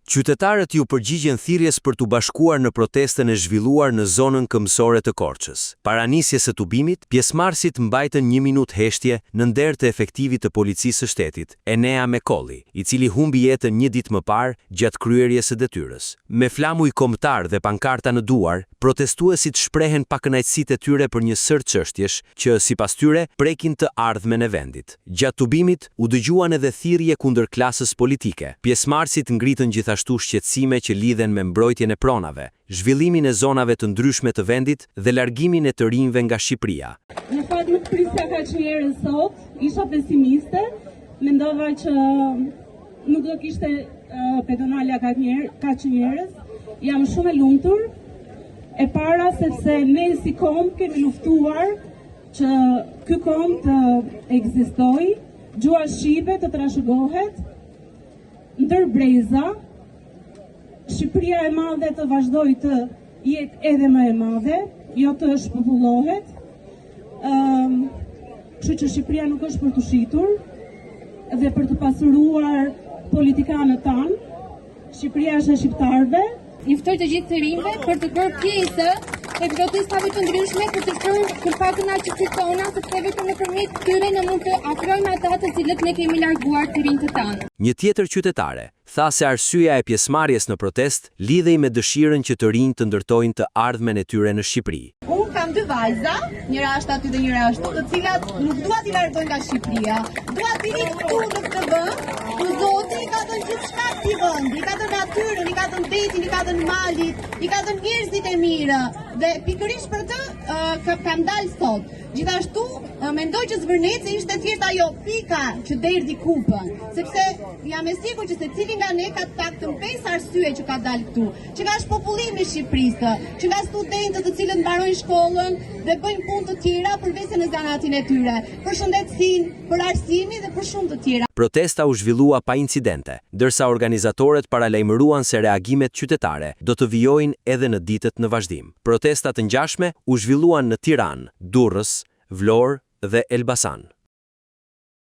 Qytetarët ju përgjigjen thirrjes për t'u bashkuar në protestën e zhvilluar në zonën këmbësore të Korçës. Para nisjes së tubimit, pjesëmarrësit mbajtën 1 minutë heshtje në nder të efektivit të policisë së shtetit, Enea Mekolli, i cili humbi jetën 1 ditë më parë gjatë kryerjes së detyrës. Me flamuj kombëtar dhe pankarta në duar, protestuesit shprehen pakënaqësitë e tyre për një sër çështjesh që sipas tyre prekin të ardhmen e vendit. Gjatë tubimit u dëgjuan edhe thirrje kundër klasës politike. Pjesëmarrësit ngritën gjithashtu shqetësime që lidhen me mbrojtjen e pronave, zhvillimin e zonave të ndryshme të vendit dhe largimin e të rinjve nga Shqipëria. Në fakt nuk prisja kaq njerëz sot, isha pesimiste, mendova që nuk do kishte pedonala kaq njerëz. Jam shumë e lumtur. E para sepse ne si kom kemi luftuar që ky kom të ekzistojë, gjua shqipe të trashëgohet, ndër breza, Shqipëria e madhe të vazhdoj të jetë edhe më e madhe, jo të shpopullohet. Kështu që Shqipëria nuk është për të shitur dhe për të pasuruar politikanët tanë. Shqipëria është e shqiptarëve. I ftoj të gjithë të rinjve për të bërë pjesë e protestave të ndryshme për të shkruar kënaqësitë tona, sepse vetëm nëpërmjet tyre ne mund të afrojmë ata të cilët ne kemi larguar të rinjtë tanë. Një tjetër qytetare tha se arsyeja e pjesëmarrjes në protest lidhej me dëshirën që të rinjtë të ndërtojnë të ardhmen e tyre në Shqipëri. Unë kam 2 vajza, njëra është aty dhe njëra është, të cilat nuk dua t'i largojnë nga Shqipëria. Dua t'i rinë këtu në këtë vend, ku Zoti i ka dhënë gjithçka këtij vendi, i ka dhënë natyrën, i ka dhënë detin, i ka dhënë malit, i ka dhënë njerëzit e mirë. Dhe pikërisht për të kam dalë sot. Gjithashtu mendoj që Zvërneci ishte thjesht ajo pika që derdhi kupën, sepse jam e sigurt që secili nga ne ka të paktën 5 arsye që ka dalë këtu, që nga shpopullimi i Shqipërisë, që nga studentët të cilët mbarojnë shkollën dhe bëjnë punë të tjera përveç në zanatin e tyre, për shëndetësinë, për arsimin dhe për shumë të tjera. Protesta u zhvillua pa incidente, ndërsa organizatorët paralajmëruan se reagimet qytetare do të vijojnë edhe në ditët në vazhdim. Protestat të ngjashme u zhvilluan në Tiranë, Durrës, Vlorë dhe Elbasan.